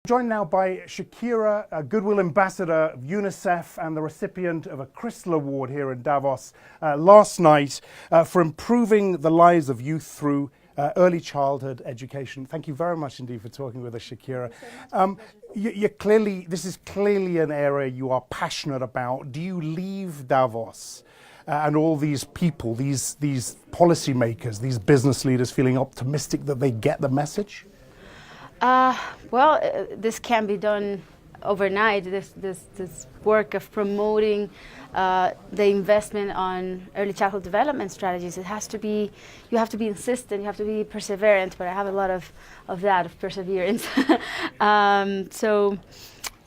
Joined now by Shakira, a Goodwill Ambassador of UNICEF and the recipient of a Crystal Award here in Davos last night for improving the lives of youth through early childhood education. Thank you very much indeed for talking with us, Shakira. This is clearly an area you are passionate about. Do you leave Davos and all these people, these policymakers, these business leaders feeling optimistic that they get the message? This can be done overnight. This work of promoting the investment on early childhood development strategies. You have to be insistent. You have to be perseverant. But I have a lot of perseverance.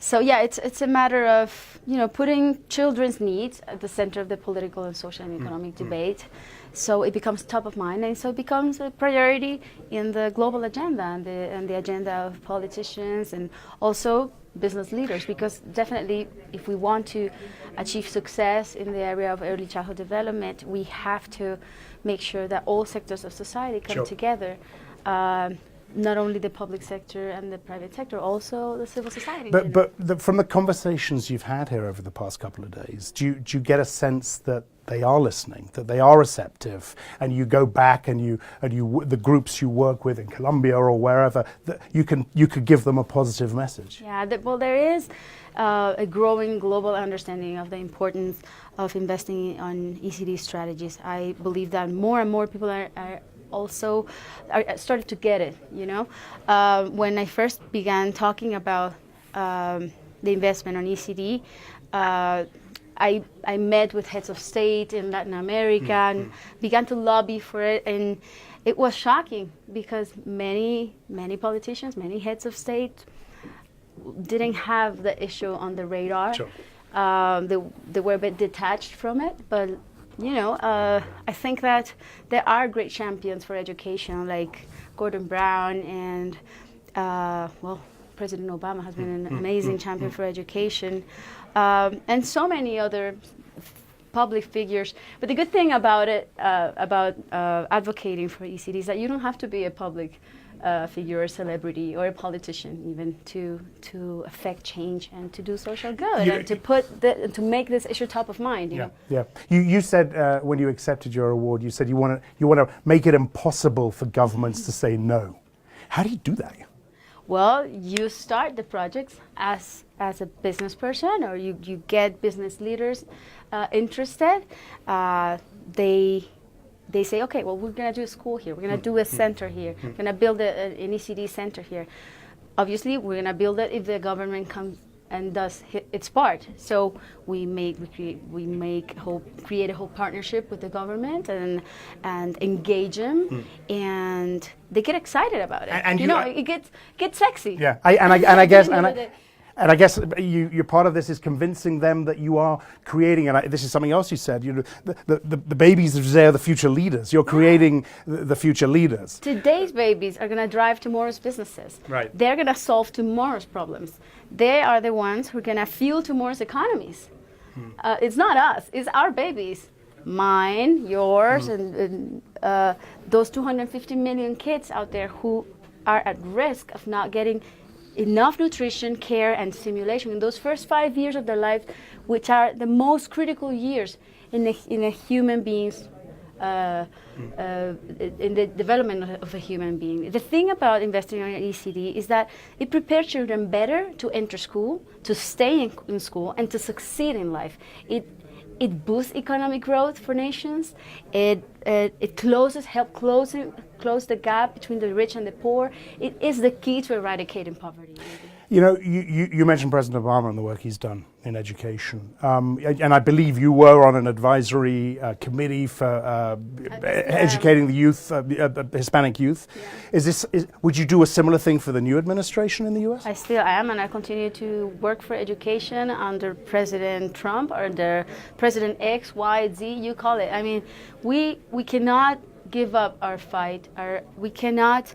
It's a matter of putting children's needs at the center of the political and social and economic debate. So it becomes top of mind, and so it becomes a priority in the global agenda and the agenda of politicians and also business leaders. Because definitely, if we want to achieve success in the area of early childhood development, we have to make sure that all sectors of society come together. Not only the public sector and the private sector, also the civil society. But from the conversations you've had here over the past couple of days, do you get a sense that they are listening, that they are receptive, and you go back and the groups you work with in Colombia or wherever, that you could give them a positive message? Yeah, there is a growing global understanding of the importance of investing on ECD strategies. I believe that more and more people are started to get it. When I first began talking about the investment on ECD, I met with heads of state in Latin America and began to lobby for it, and it was shocking because many politicians, many heads of state didn't have the issue on the radar. Sure. They were a bit detached from it, but I think that there are great champions for education, like Gordon Brown, and President Obama has been an amazing champion for education, and so many other public figures. But the good thing about it, about advocating for ECD, is that you don't have to be a public figure, a celebrity, or a politician even to affect change and to do social good and to make this issue top of mind. Yeah. You said when you accepted your award, you said you want to make it impossible for governments to say no. How do you do that? Well, you start the projects as a business person, or you get business leaders interested. They say, okay, well, we're going to do a school here. We're going to do a center here. We're going to build an ECD center here. Obviously, we're going to build it if the government comes and does its part. So we create a whole partnership with the government and engage them, and they get excited about it. And it gets sexy. Yeah, And I guess you're part of this is convincing them that you are creating, and this is something else you said, the babies are the future leaders. You're creating the future leaders. Today's babies are going to drive tomorrow's businesses. Right. They're going to solve tomorrow's problems. They are the ones who are going to fuel tomorrow's economies. It's not us, it's our babies. Mine, yours, and those 250 million kids out there who are at risk of not getting enough nutrition, care, and stimulation in those first 5 years of their life, which are the most critical years in a human being's in the development of a human being. The thing about investing in ECD is that it prepares children better to enter school, to stay in school, and to succeed in life. It boosts economic growth for nations. It helps close the gap between the rich and the poor. It is the key to eradicating poverty. You mentioned President Obama and the work he's done in education, and I believe you were on an advisory committee for educating the youth, Hispanic youth. Yeah. Would you do a similar thing for the new administration in the U.S.? I still am, and I continue to work for education under President Trump or under President X, Y, Z, you call it. I mean, we cannot give up our fight. We cannot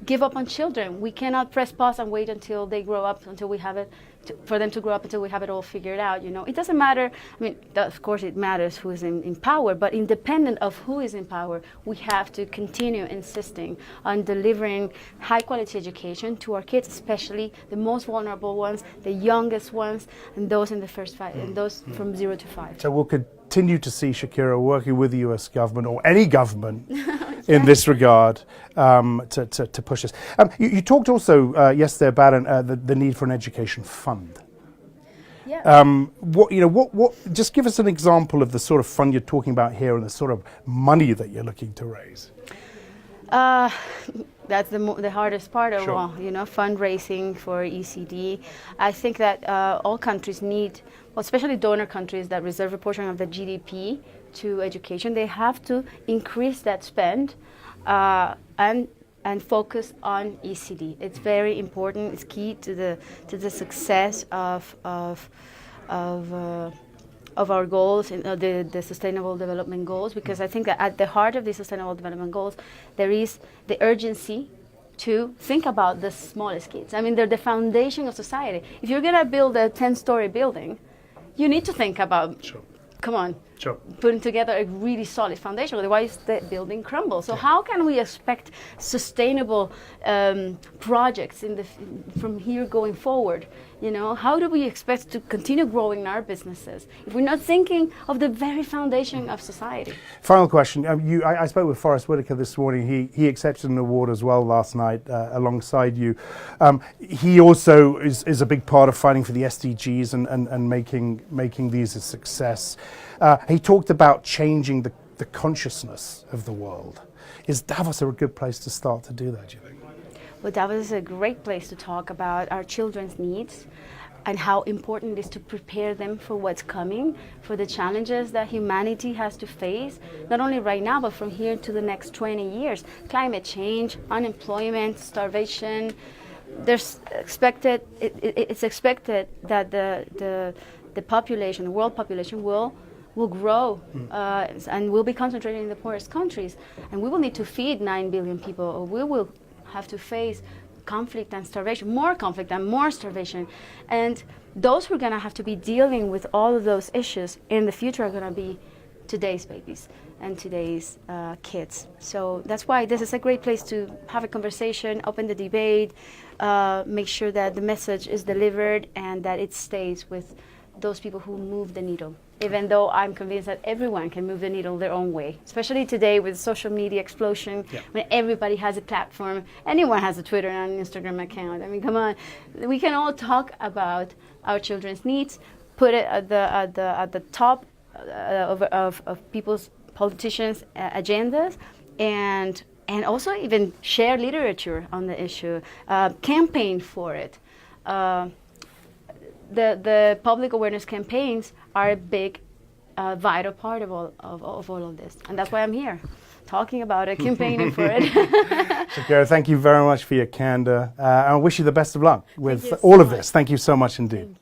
give up on children. We cannot press pause and wait until they grow up, until we have it, for them to grow up until we have it all figured out. It doesn't matter. I mean, of course it matters who is in power, but independent of who is in power, we have to continue insisting on delivering high quality education to our kids, especially the most vulnerable ones, the youngest ones, and those in the first five, and those from 0 to 5. So we'll continue to see Shakira working with the US government or any government in this regard to push this. You talked also yesterday about the need for an education fund. Yeah. Just give us an example of the sort of fund you're talking about here and the sort of money that you're looking to raise. That's the hardest part of Sure. all, fundraising for ECD. I think that all countries need, well, especially donor countries that reserve a portion of the GDP to education, they have to increase that spend and focus on ECD. It's very important. It's key to the success of our goals, the Sustainable Development Goals, because I think that at the heart of the Sustainable Development Goals, there is the urgency to think about the smallest kids. I mean, they're the foundation of society. If you're going to build a 10-story building, you need to think about, Sure. come on, Sure. putting together a really solid foundation, otherwise the building crumbles. So how can we expect sustainable projects from here going forward? How do we expect to continue growing our businesses if we're not thinking of the very foundation of society? Final question. I spoke with Forrest Whitaker this morning. He accepted an award as well last night alongside you. He also is a big part of fighting for the SDGs and making these a success. He talked about changing the consciousness of the world. Is Davos a good place to start to do that, do you think? Well, Davos is a great place to talk about our children's needs and how important it is to prepare them for what's coming, for the challenges that humanity has to face, not only right now, but from here to the next 20 years. Climate change, unemployment, starvation. It's expected that the population, the world population will grow and will be concentrated in the poorest countries. And we will need to feed 9 billion people, or we will have to face conflict and starvation, more conflict and more starvation. And those who are going to have to be dealing with all of those issues in the future are going to be today's babies and today's kids. So that's why this is a great place to have a conversation, open the debate, make sure that the message is delivered and that it stays with those people who move the needle. Even though I'm convinced that everyone can move the needle their own way, especially today with social media explosion, when everybody has a platform, anyone has a Twitter and an Instagram account. I mean, come on, we can all talk about our children's needs, put it at the top of people's politicians' agendas, and also even share literature on the issue, campaign for it. The public awareness campaigns are a big, vital part of all of this, and that's why I'm here, talking about it, campaigning for it. Shakira, thank you very much for your candor, and I wish you the best of luck with all of this. Thank you so much indeed.